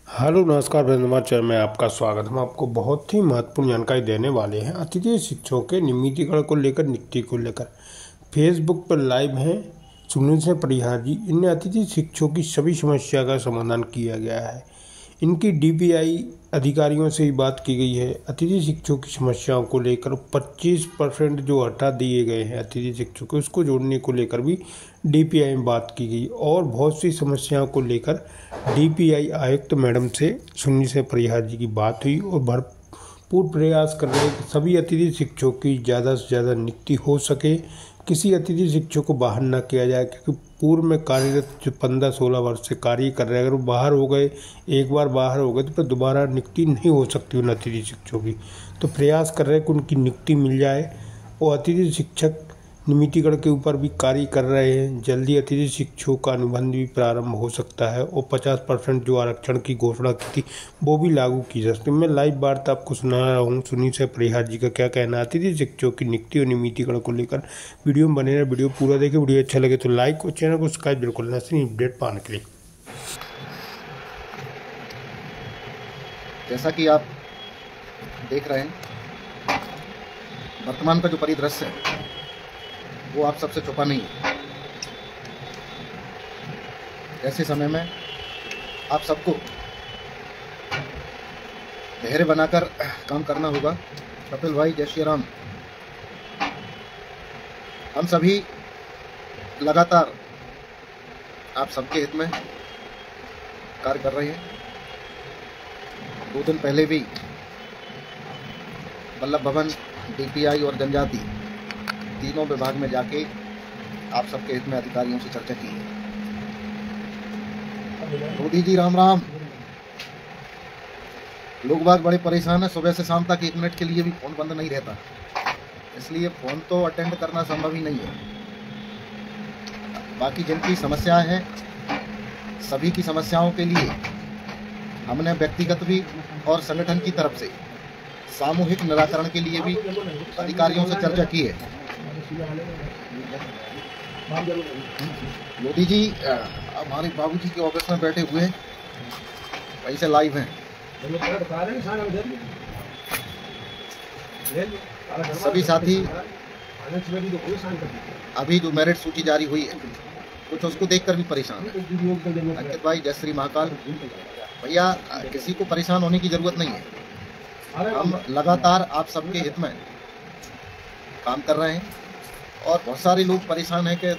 Hello नमस्कार वृंदमान channel में आपका स्वागत। हम आपको बहुत ही महत्वपूर्ण जानकारी देने वाले हैं अतिथि शिक्षकों के नियमितीकरण को लेकर, नियुक्ति को लेकर। फेसबुक पर लाइव हैं सुनील से परिहार जी। इनने अतिथि शिक्षकों की सभी समस्या का समाधान किया गया है। इनकी डीपीआई अधिकारियों से ही बात की गई है। अतिथि शिक्षकों की समस्याओं को लेकर 25% जो हटा दिए गए हैं अतिथि शिक्षकों, उसको जोड़ने को लेकर भी डीपीआई में बात की गई और बहुत सी समस्याओं को लेकर डीपीआई आयुक्त मैडम से सुनील से परिहार जी की बात हुई और भरपूर प्रयास कर रहे हैं कि सभी अतिथि शिक्षकों की ज़्यादा से ज़्यादा नियुक्ति हो सके, किसी अतिथि शिक्षक को बाहर न किया जाए, क्योंकि पूर्व में कार्यरत जो 15-16 वर्ष से कार्य कर रहे हैं, अगर वो बाहर हो गए, एक बार बाहर हो गए तो फिर दोबारा नियुक्ति नहीं हो सकती उन अतिथि शिक्षकों की। तो प्रयास कर रहे हैं कि उनकी नियुक्ति मिल जाए और अतिथि शिक्षक नियमितीकरण के ऊपर भी कार्य कर रहे हैं। जल्दी अतिथि शिक्षकों का अनुबंध भी प्रारंभ हो सकता है और 50% जो आरक्षण की घोषणा की थी वो भी लागू की जा सकती है। मैं लाइव वार्ता आपको सुना रहा हूँ सुनील से परिहार जी का क्या कहना है अतिथि शिक्षकों की नियुक्ति और नियमितीकरण को लेकर। वीडियो में बने रहे, वीडियो पूरा देखें। वीडियो अच्छा लगे तो लाइक और चैनल को सब्सक्राइब बिल्कुल ना करें अपडेट पाने के लिए। जैसा कि आप देख रहे हैं, वर्तमान का जो परिदृश्य है वो आप सबसे छुपा नहीं है। ऐसे समय में आप सबको धैर्य बनाकर काम करना होगा। कपिल भाई, जय श्री राम। हम सभी लगातार आप सबके हित में कार्य कर रहे हैं। 2 दिन पहले भी वल्लभ भवन, डीपीआई और जनजाति तीनों विभाग में जाके आप सबके हित में अधिकारियों से चर्चा की है। मोदी जी राम राम। लोग बाग बड़े परेशान हैं। सुबह से शाम तक 1 मिनट के लिए भी फोन बंद नहीं रहता, इसलिए फोन तो अटेंड करना संभव ही नहीं है। बाकी जिनकी समस्याएं हैं, सभी की समस्याओं के लिए हमने व्यक्तिगत भी और संगठन की तरफ से सामूहिक निराकरण के लिए भी अधिकारियों से चर्चा की है। मोदी जी हमारे बाबूजी के ऑफिस में बैठे हुए हैं, वहीं से लाइव हैं। सभी साथी अभी जो मेरिट सूची जारी हुई है, कुछ उसको देखकर भी परेशान है। अंकित भाई, जय श्री महाकाल। भैया, किसी को परेशान होने की जरूरत नहीं है। हम लगातार आप सबके हित में काम कर रहे हैं और बहुत सारे लोग परेशान हैं कि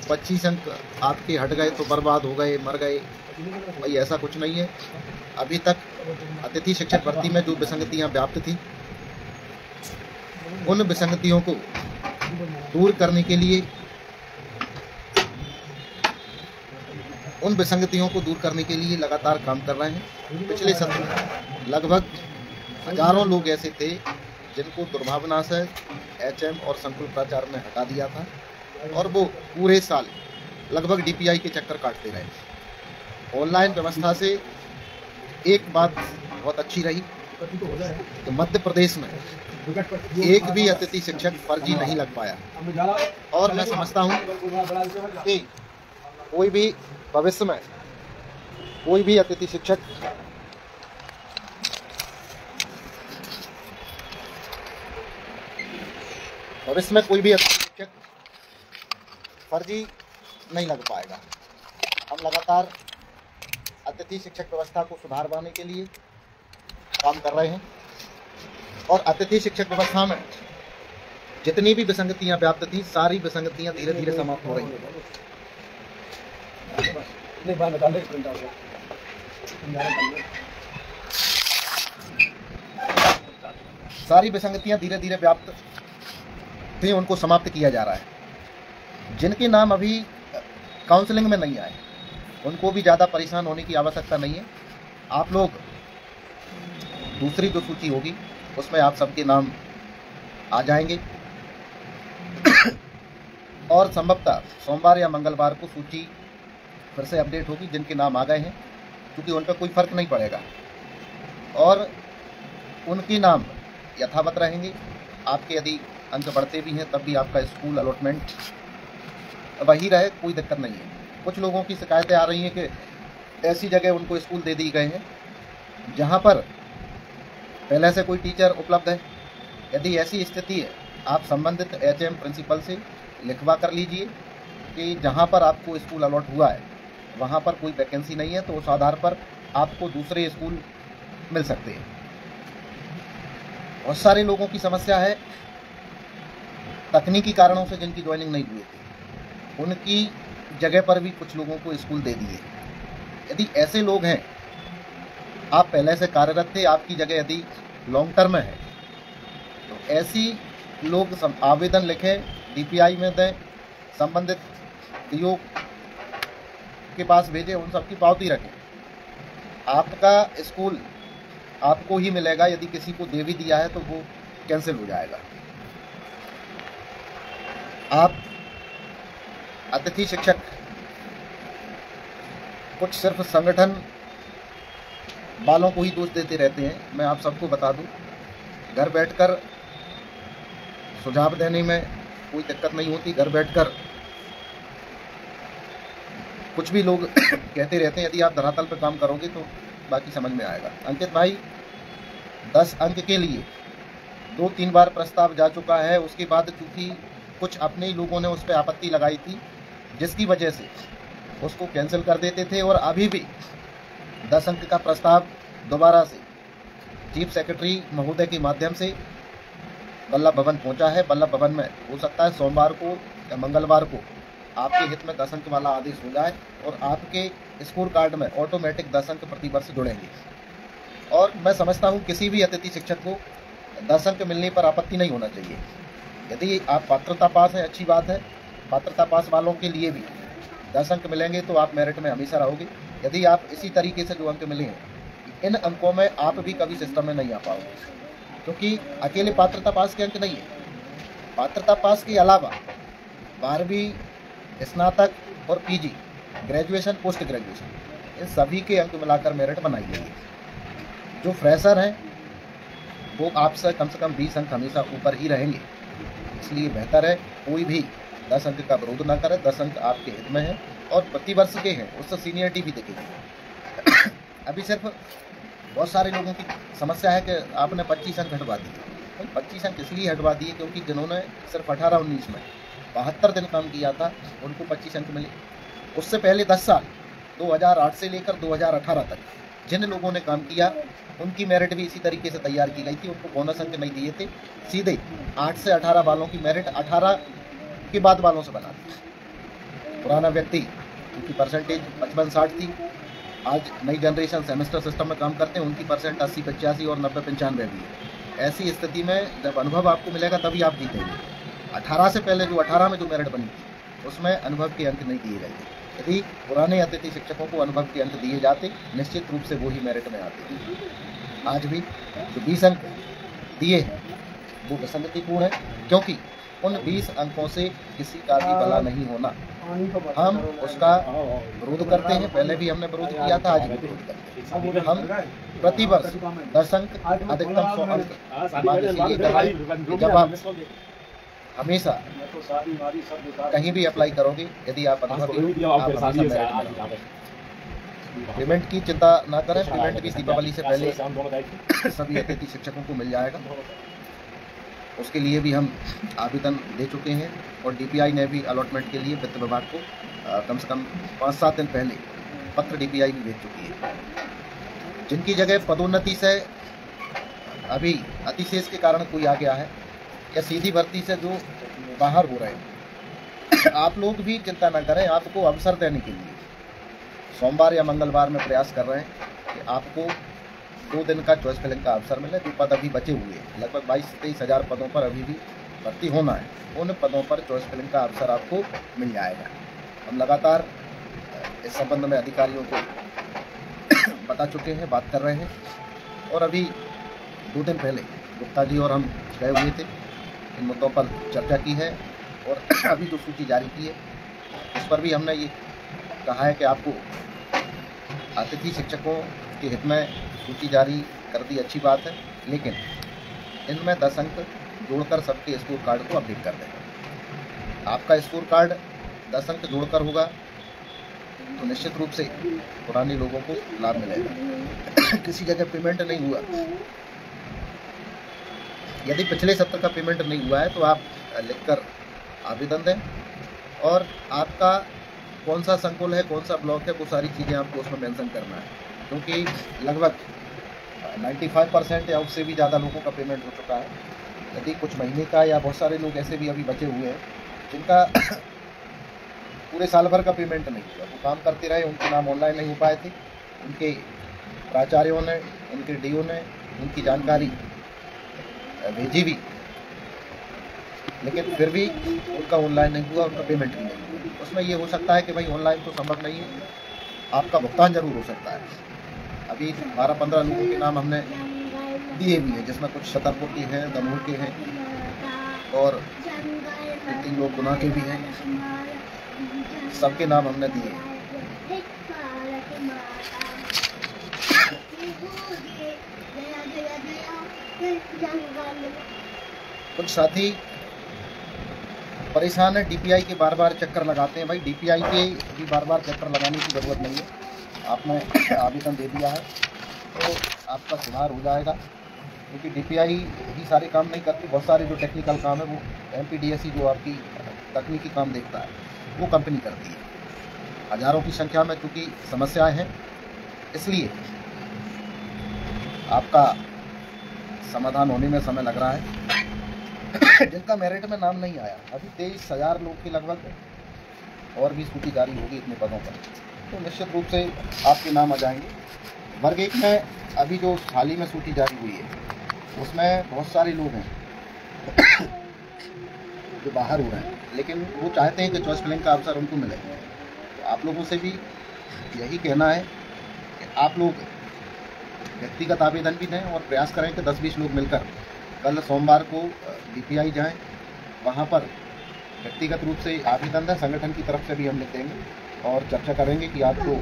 25 अंक आपके हट गए तो बर्बाद हो गए, मर गए। भाई, ऐसा कुछ नहीं है। अभी तक अतिथि शिक्षक भर्ती में जो विसंगतियां व्याप्त थी, उन विसंगतियों को दूर करने के लिए लगातार काम कर रहे हैं। पिछले सत्र में लगभग हजारों लोग ऐसे थे जिनको दुर्भावना से एचएम और संकुल प्राचार्य ने हटा दिया था और वो पूरे साल लगभग डीपीआई के चक्कर काटते रहे। ऑनलाइन व्यवस्था से एक बात बहुत अच्छी रही कि मध्य प्रदेश में एक भी अतिथि शिक्षक फर्जी नहीं लग पाया। और मैं समझता हूँ कि कोई भी भविष्य में कोई भी अतिथि शिक्षक फर्जी नहीं लग पाएगा। हम लगातार अतिथि शिक्षक व्यवस्था को सुधारवाने के लिए काम कर रहे हैं और अतिथि शिक्षक व्यवस्था में जितनी भी विसंगतियां व्याप्त थी, सारी विसंगतियां धीरे धीरे समाप्त हो रही हैं। सारी विसंगतियां धीरे धीरे व्याप्त थी, उनको समाप्त किया जा रहा है। जिनके नाम अभी काउंसलिंग में नहीं आए, उनको भी ज़्यादा परेशान होने की आवश्यकता नहीं है। आप लोग दूसरी जो सूची होगी उसमें आप सबके नाम आ जाएंगे और संभवतः सोमवार या मंगलवार को सूची फिर से अपडेट होगी। जिनके नाम आ गए हैं, क्योंकि उन पर कोई फर्क नहीं पड़ेगा और उनके नाम यथावत रहेंगे। आपके यदि अंक बढ़ते भी हैं तब भी आपका स्कूल अलॉटमेंट वही रहे, कोई दिक्कत नहीं है। कुछ लोगों की शिकायतें आ रही हैं कि ऐसी जगह उनको स्कूल दे दी गए हैं जहां पर पहले से कोई टीचर उपलब्ध है। यदि ऐसी स्थिति है, आप संबंधित एचएम प्रिंसिपल से लिखवा कर लीजिए कि जहां पर आपको स्कूल अलॉट हुआ है वहां पर कोई वैकेंसी नहीं है, तो उस आधार पर आपको दूसरे स्कूल मिल सकते हैं। बहुत सारे लोगों की समस्या है तकनीकी कारणों से जिनकी ज्वाइनिंग नहीं हुई थी, उनकी जगह पर भी कुछ लोगों को स्कूल दे दिए। यदि ऐसे लोग हैं, आप पहले से कार्यरत थे, आपकी जगह यदि लॉन्ग टर्म में है, तो ऐसी लोग आवेदन लिखें, डीपीआई में दें, संबंधित डीओ के पास भेजें, उन सब की पावती रखें। आपका स्कूल आपको ही मिलेगा, यदि किसी को दे भी दिया है तो वो कैंसिल हो जाएगा। आप अतिथि शिक्षक कुछ सिर्फ संगठन वालों को ही दोष देते रहते हैं। मैं आप सबको बता दूं, घर बैठकर सुझाव देने में कोई दिक्कत नहीं होती। घर बैठकर कुछ भी लोग कहते रहते हैं, यदि आप धरातल पर काम करोगे तो बाकी समझ में आएगा। अंकित भाई 10 अंक के लिए 2-3 बार प्रस्ताव जा चुका है। उसके बाद चूंकि कुछ अपने ही लोगों ने उस पर आपत्ति लगाई थी, जिसकी वजह से उसको कैंसिल कर देते थे, और अभी भी 10 अंक का प्रस्ताव दोबारा से चीफ सेक्रेटरी महोदय के माध्यम से वल्लभ भवन पहुंचा है। वल्लभ भवन में हो सकता है सोमवार को या मंगलवार को आपके हित में 10 अंक वाला आदेश हो जाए और आपके स्कोर कार्ड में ऑटोमेटिक 10 अंक प्रतिवर्ष जुड़ेंगे। और मैं समझता हूं किसी भी अतिथि शिक्षक को 10 अंक मिलने पर आपत्ति नहीं होना चाहिए। यदि आप पात्रता पास हैं, अच्छी बात है। पात्रता पास वालों के लिए भी 10 अंक मिलेंगे तो आप मेरिट में हमेशा रहोगे। यदि आप इसी तरीके से जो अंक मिले हैं, इन अंकों में आप भी कभी सिस्टम में नहीं आ पाओगे, क्योंकि अकेले पात्रता पास के अंक नहीं है। पात्रता पास के अलावा 12वीं, स्नातक और पीजी, ग्रेजुएशन, पोस्ट ग्रेजुएशन, इन सभी के अंक मिलाकर मेरिट बनाई गई है। जो फ्रेशर हैं वो आपसे कम से कम 20 अंक हमेशा ऊपर ही रहेंगे। इसलिए बेहतर है कोई भी 10 अंक का विरोध ना करे। 10 अंक आपके हित में है और प्रतिवर्ष के हैं, उससे सीनियरिटी भी दिखेगी। अभी सिर्फ बहुत सारे लोगों की समस्या है कि आपने 25 अंक हटवा दिए। 25 अंक इसलिए हटवा दिए क्योंकि जिन्होंने सिर्फ 18-19 में 72 दिन काम किया था, उनको 25 अंक मिले। उससे पहले 10 साल 2008 से लेकर 2018 तक जिन लोगों ने काम किया, उनकी मेरिट भी इसी तरीके से तैयार की गई थी। उनको बोनस अंक नहीं दिए थे, सीधे 8 से 18 वालों की मेरिट 18 के बाद वालों से बना दी। पुराना व्यक्ति उनकी परसेंटेज 55-60 थी, आज नई जनरेशन सेमेस्टर सिस्टम में काम करते हैं, उनकी परसेंट 80-85 और 90-95 भी है। ऐसी स्थिति में जब अनुभव आपको मिलेगा तभी आप जीतेंगे। 18 से पहले जो 18 में जो मेरिट बनी थी, उसमें अनुभव के अंक नहीं दिए गए थे। यदि पुराने अतिथि शिक्षकों को अनुभव के अंक दिए जाते, निश्चित रूप से वो ही मेरिट में आते। आज भी जो 20 अंक दिए हैं वो विसंगतिपूर्ण है, क्योंकि उन 20 अंकों से किसी का भी भला नहीं होना। हम उसका विरोध करते हैं, पहले भी हमने विरोध किया था, आज भी विरोध करते हैं। हम प्रतिवर्ष 10 अंक, अधिकतम 100 अंक मांग इसलिए कर रहे हैं। जब आप हमेशा कहीं भी अप्लाई करोगे, यदि आप पेमेंट की चिंता ना करें। पेमेंट भी दीपावली से पहले सभी अतिथि शिक्षकों को मिल जाएगा। उसके लिए भी हम आवेदन दे चुके हैं और डीपीआई ने भी अलॉटमेंट के लिए वित्त विभाग को कम से कम 5-7 दिन पहले पत्र डीपीआई भी भेज चुकी है। जिनकी जगह पदोन्नति से अभी अतिशेष के कारण कोई आ गया है या सीधी भर्ती से जो बाहर हो रहे हैं, आप लोग भी चिंता न करें। आपको अवसर देने के लिए सोमवार या मंगलवार में प्रयास कर रहे हैं कि आपको 2 दिन का चॉइस फिलिंग का अवसर मिले। जो पद अभी बचे हुए हैं, लगभग 22-23 हज़ार पदों पर अभी भी भर्ती होना है, उन पदों पर चॉइस फिलिंग का अवसर आपको मिल जाएगा। हम लगातार इस संबंध में अधिकारियों को बता चुके हैं, बात कर रहे हैं, और अभी 2 दिन पहले गुप्ता जी और हम गए हुए थे, इन मुद्दों पर चर्चा की है और अभी जो सूची जारी की है उस पर भी हमने ये कहा है कि आपको अतिथि शिक्षकों के हित में सूची जारी कर दी, अच्छी बात है, लेकिन इनमें 10 अंक जोड़कर सबके स्कोर कार्ड को अपडेट कर दें। आपका स्कोर कार्ड 10 अंक जोड़कर होगा तो निश्चित रूप से पुराने लोगों को लाभ मिलेगा। किसी जगह पेमेंट नहीं हुआ, यदि पिछले सत्र का पेमेंट नहीं हुआ है तो आप लिखकर आवेदन दें, और आपका कौन सा संकुल है, कौन सा ब्लॉक है, वो सारी चीज़ें आपको उसमें मेंशन करना है, क्योंकि लगभग 95% या उससे भी ज़्यादा लोगों का पेमेंट हो चुका है। यदि कुछ महीने का या बहुत सारे लोग ऐसे भी अभी बचे हुए हैं जिनका पूरे साल भर का पेमेंट नहीं हुआ, वो काम करते रहे, उनके नाम ऑनलाइन नहीं हो पाए थे, उनके प्राचार्यों ने, उनके डीओ ने उनकी जानकारी भेजी भी, लेकिन फिर भी उनका ऑनलाइन नहीं हुआ, उनका पेमेंट भी नहीं हुआ। उसमें ये हो सकता है कि भाई ऑनलाइन तो संभव नहीं है, आपका भुगतान जरूर हो सकता है। अभी 12-15 लोगों के नाम हमने दिए भी हैं, जिसमें कुछ छतरपुर के हैं, दमोह के हैं, और 3 लोग गुना के भी हैं। सबके नाम हमने दिए हैं। कुछ साथी परेशान है, डीपीआई के बार बार चक्कर लगाते हैं। भाई डीपीआई के भी बार बार चक्कर लगाने की ज़रूरत नहीं है, आपने आवेदन दे दिया है तो आपका सुधार हो जाएगा, क्योंकि डीपीआई ही सारे काम नहीं करती, बहुत सारे जो टेक्निकल काम है वो एमपीडीएससी जो आपकी तकनीकी काम देखता है वो कंपनी करती है। हज़ारों की संख्या में चूँकि समस्याएं हैं, इसलिए आपका समाधान होने में समय लग रहा है। जिनका मेरिट में नाम नहीं आया, अभी 23,000 लोग की लगभग और भी सूची जारी होगी इतने पदों पर, तो निश्चित रूप से आपके नाम आ जाएंगे। वर्ग 1 में अभी जो हाल ही में सूची जारी हुई है उसमें बहुत सारे लोग हैं जो बाहर हो रहे हैं, लेकिन वो चाहते हैं कि चॉइस फिलिंग का अवसर उनको मिले। तो आप लोगों से भी यही कहना है कि आप लोग व्यक्तिगत आवेदन भी दें और प्रयास करें कि 10-20 लोग मिलकर कल सोमवार को डीपीआई जाएं, वहाँ पर व्यक्तिगत रूप से आवेदन दें। संगठन की तरफ से भी हम लिख देंगे और चर्चा करेंगे कि आपको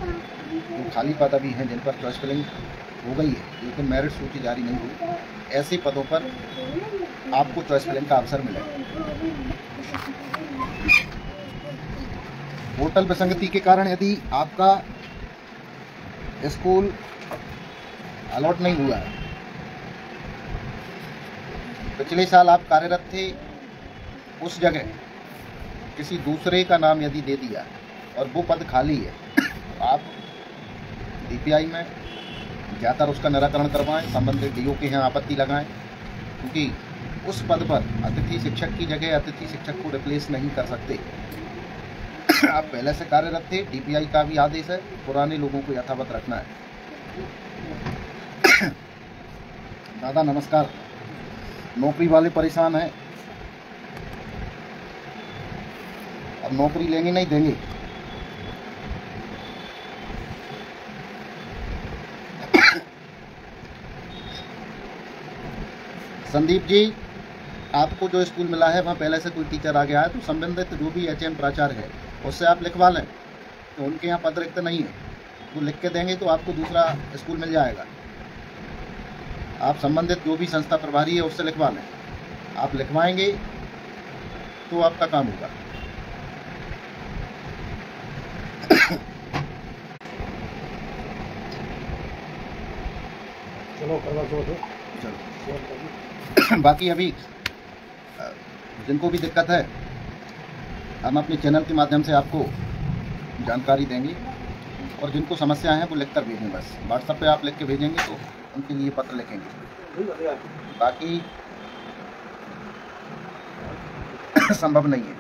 जो खाली पद अभी हैं जिन पर चॉइस फिलिंग हो गई है लेकिन मेरिट सूची जारी नहीं हुई, ऐसे पदों पर आपको चॉइस फिलिंग का अवसर मिलेगा। पोर्टल विसंगति के कारण यदि आपका स्कूल अलॉट नहीं हुआ है, पिछले साल आप कार्यरत थे, उस जगह किसी दूसरे का नाम यदि दे दिया और वो पद खाली है, तो आप डीपीआई में ज़्यादातर उसका निराकरण करवाएं, संबंधित डीओ के यहाँ आपत्ति लगाएं, क्योंकि उस पद पर अतिथि शिक्षक की जगह अतिथि शिक्षक को रिप्लेस नहीं कर सकते। आप पहले से कार्यरत थे, डीपीआई का भी आदेश है पुराने लोगों को यथावत रखना है। दादा नमस्कार, नौकरी वाले परेशान हैं, अब नौकरी लेंगे नहीं देंगे। संदीप जी, आपको जो स्कूल मिला है वहाँ पहले से कोई टीचर आ गया है, तो संबंधित जो भी एचएम प्राचार्य है उससे आप लिखवा लें, तो उनके यहाँ पद रिक्त नहीं है, वो लिख के देंगे तो आपको दूसरा स्कूल मिल जाएगा। आप संबंधित जो भी संस्था प्रभारी है उससे लिखवा लें, आप लिखवाएंगे तो आपका काम होगा। चलो करवा दो, चलो। बाकी अभी जिनको भी दिक्कत है हम अपने चैनल के माध्यम से आपको जानकारी देंगे, और जिनको समस्या है वो लिख कर भेजें, बस व्हाट्सएप पे आप लिख के भेजेंगे तो उनके लिए पत्र लिखेंगे। बाकी संभव नहीं है।